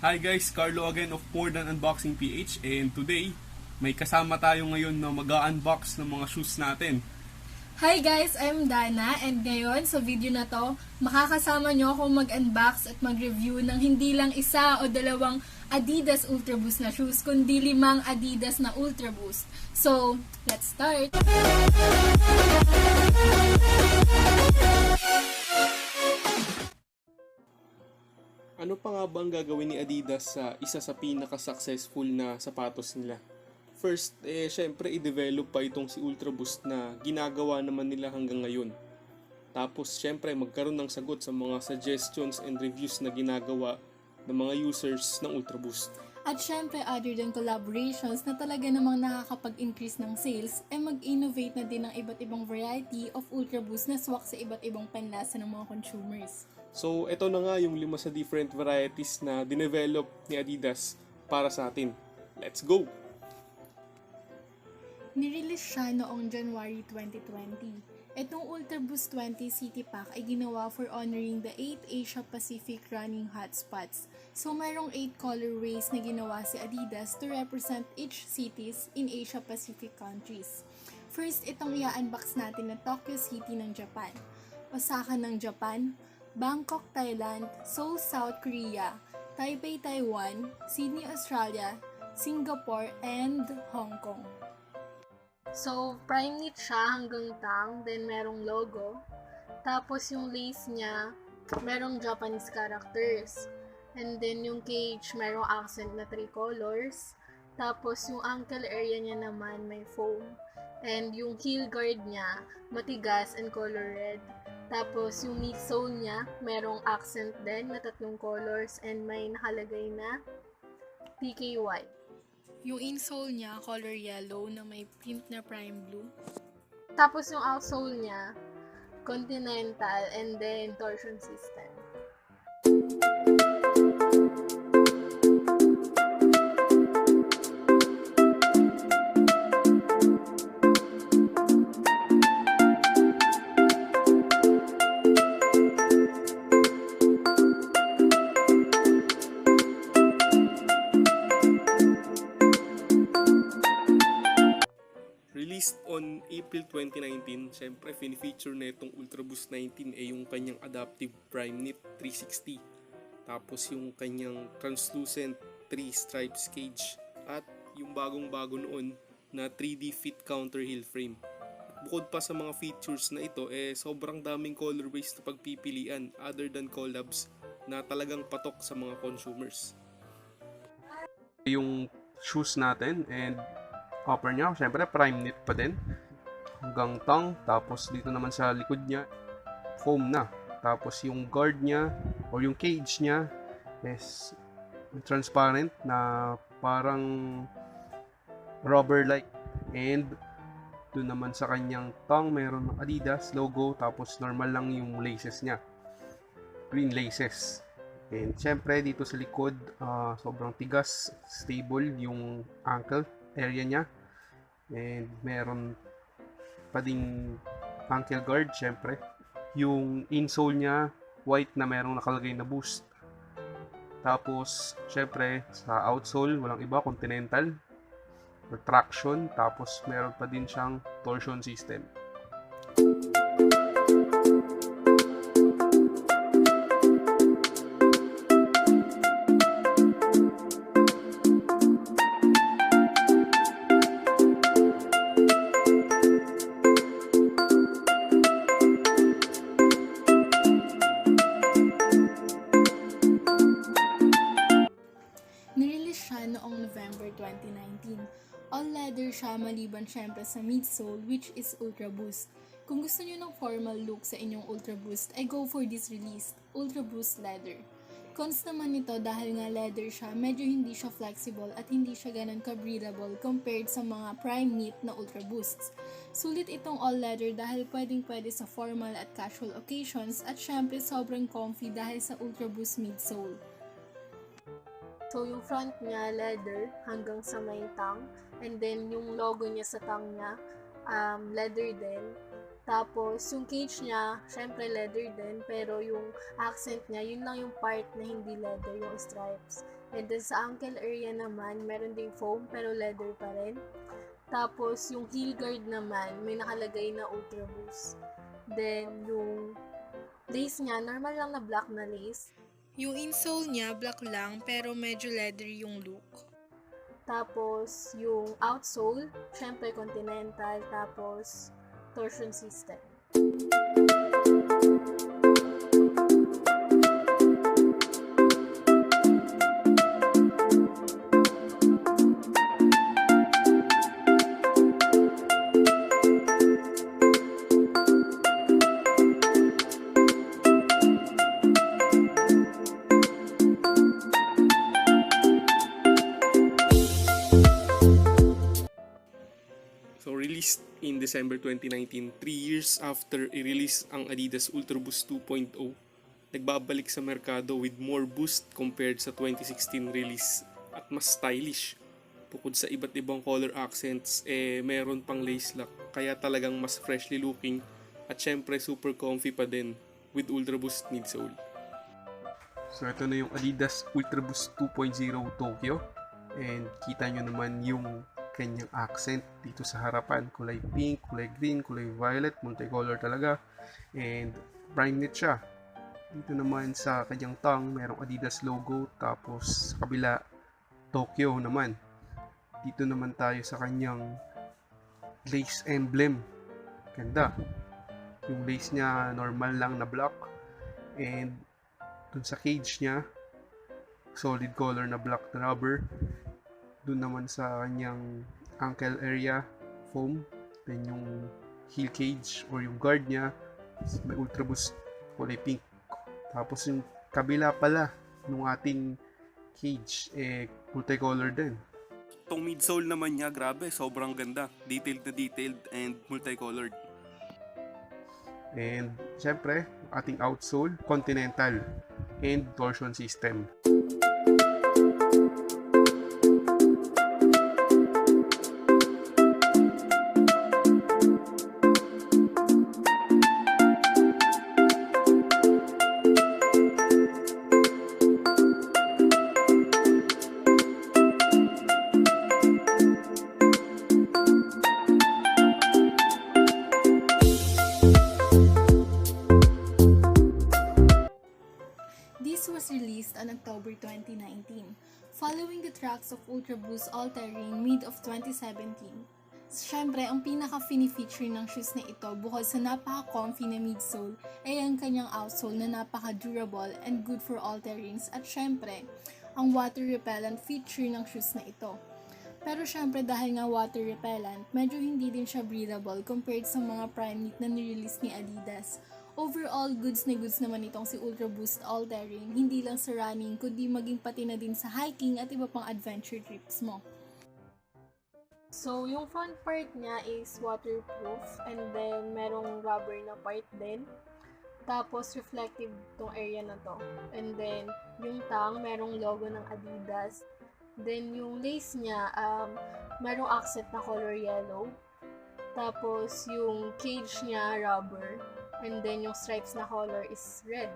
Hi guys, Carlo again of More Than Unboxing PH, and today may kasama tayo ngayon na mag-unbox ng mga shoes natin. Hi guys, I'm Dana, and ngayon sa video na to, makakasama nyo akong mag-unbox at mag-review ng hindi lang isa o dalawang Adidas Ultraboost na shoes, kundi 5 Adidas na Ultraboost. So, let's start! Ano pa nga ba ang gagawin ni Adidas sa isa sa pinaka-successful na sapatos nila? First, syempre i-develop pa itong si Ultraboost na ginagawa naman nila hanggang ngayon. Tapos, syempre magkaroon ng sagot sa mga suggestions and reviews na ginagawa ng mga users ng Ultraboost. At syempre, other than collaborations na talaga namang nakakapag-increase ng sales, ay mag-innovate na din ng iba't ibang variety of Ultraboost na swak sa iba't ibang panlasa ng mga consumers. So, ito na nga yung 5 sa different varieties na dinevelop ni Adidas para sa atin. Let's go! Nirelease siya noong January 2020. Itong Ultraboost 20 City Pack ay ginawa for honoring the 8 Asia-Pacific running hotspots. So, mayroong 8 colorways na ginawa si Adidas to represent each cities in Asia-Pacific countries. First, itong i-unbox natin na Tokyo City ng Japan, Osaka ng Japan, Bangkok, Thailand, Seoul, South Korea, Taipei, Taiwan, Sydney, Australia, Singapore, and Hong Kong. So, prime knit siya hanggang tang, then merong logo. Tapos yung lace niya, merong Japanese characters. And then yung cage, merong accent na 3 colors. Tapos yung ankle area niya naman may foam. And yung heel guard niya, matigas and color red. Tapos yung midsole niya, merong accent din na 3 colors and may nakalagay na PKY. Yung insole niya, color yellow na may print na prime blue. Tapos yung outsole niya, continental and then torsion system. Released on April 2019, syempre fini-feature na itong Ultraboost 19 yung kanyang Adaptive Prime Knit 360. Tapos yung kanyang Translucent 3 Stripes Cage at yung bagong-bago noon na 3D Fit Counter Heel Frame. Bukod pa sa mga features na ito, sobrang daming colorways na pagpipilian other than collabs na talagang patok sa mga consumers. Yung shoes natin and upper niya, syempre prime knit pa din hanggang tongue. Tapos dito naman sa likod niya, foam na. Tapos yung guard niya or yung cage niya is transparent na parang rubber like. And doon naman sa kanyang tongue, meron ng Adidas logo. Tapos normal lang yung laces niya, green laces. And syempre dito sa likod, sobrang tigas, stable yung ankle area niya. And meron pa ding ankle guard, syempre. Yung insole niya, white na merong nakalagay na boost. Tapos, syempre, sa outsole, walang iba, continental. Or traction. Tapos, meron pa din siyang torsion system. Noong November 2019. All leather siya maliban syempre sa midsole which is Ultraboost. Kung gusto niyo ng formal look sa inyong Ultraboost ay go for this release, Ultraboost Leather. Cons naman nito dahil nga leather siya, medyo hindi siya flexible at hindi siya ganun ka-breathable compared sa mga prime knit na Ultraboosts. Sulit itong all leather dahil pwedeng-pwede sa formal at casual occasions at syempre sobrang comfy dahil sa Ultraboost midsole. So, yung front niya, leather, hanggang sa may tongue. And then, yung logo niya sa tongue niya, leather din. Tapos, yung cage niya, syempre leather din, pero yung accent niya, yun lang yung part na hindi leather, yung stripes. And then, sa ankle area naman, meron ding foam, pero leather pa rin. Tapos, yung heel guard naman, may nakalagay na Ultraboost. Then, yung lace niya, normal lang na black na lace. Yung insole niya, black lang, pero medyo leathery yung look. Tapos, yung outsole, syempre continental, tapos torsion system. So, released in December 2019, 3 years after i-release ang Adidas Ultraboost 2.0, nagbabalik sa merkado with more boost compared sa 2016 release at mas stylish. Bukod sa iba't ibang color accents, meron pang lace lock, kaya talagang mas freshly looking at syempre super comfy pa din with Ultraboost midsole. So, ito na yung Adidas Ultraboost 2.0 Tokyo, and kita nyo naman yung kanyang accent dito sa harapan, kulay pink, kulay green, kulay violet, multicolor talaga, and prime knit siya. Dito naman sa kanyang tongue, merong Adidas logo, tapos sa kabila, Tokyo naman. Dito naman tayo sa kanyang lace emblem. Ganda. Yung lace niya, normal lang na black, and dun sa cage niya, solid color na black na rubber. Doon naman sa kanyang ankle area, foam. Then yung heel cage or yung guard niya, may Ultraboost kulay pink. Tapos yung kabila pala ng ating cage, multicolor din. Itong midsole naman niya, grabe, sobrang ganda. Detailed na detailed and multicolored. And syempre, ating outsole, continental and torsion system. This was released on October 2019, following the tracks of Ultraboost All Terrain mid of 2017. Siyempre, ang pinaka-feature ng shoes na ito bukod sa napaka-comfy na midsole ay ang kanyang outsole na napaka-durable and good for all terrains at siyempre, ang water repellent feature ng shoes na ito. Pero syempre dahil nga water repellent, medyo hindi din siya breathable compared sa mga prime knit na nirelease ni Adidas. Overall, goods naman itong si Ultraboost All Terrain, hindi lang sa running, kundi maging pati na din sa hiking at iba pang adventure trips mo. So, yung front part niya is waterproof and then merong rubber na part din. Tapos, reflective tong area na to. And then, yung tongue, merong logo ng Adidas. Then, yung lace niya, merong accent na color yellow. Tapos, yung cage niya, rubber. And then, yung stripes na color is red.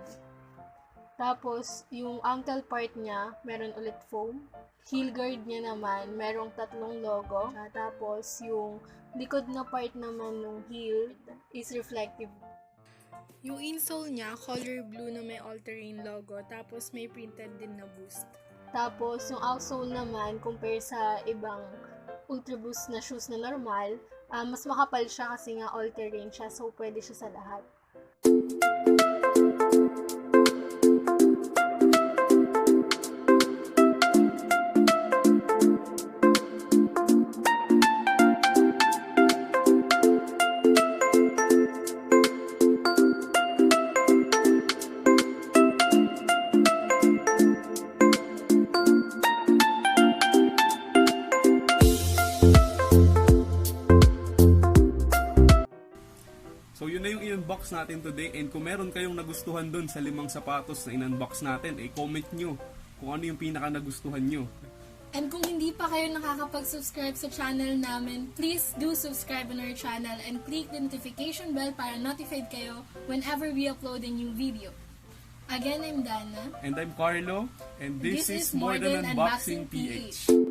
Tapos, yung ankle part niya, meron ulit foam. Heel guard niya naman, merong 3 logo. Tapos, yung likod na part naman ng heel is reflective. Yung insole niya, color blue na may All Terrain logo, tapos may printed din na boost. Tapos, yung outsole naman, compare sa ibang Ultraboost na shoes na normal, mas makapal siya kasi nga all terrain siya, so pwede siya sa lahat. So yun na yung in-unbox natin today, and kung meron kayong nagustuhan dun sa 5 sapatos na in-unbox natin, comment nyo kung ano yung pinaka nagustuhan nyo. And kung hindi pa kayo nakakapag-subscribe sa channel namin, please do subscribe on our channel and click the notification bell para notified kayo whenever we upload a new video. Again, I'm Dana. And I'm Carlo, and this is More Than Unboxing PH.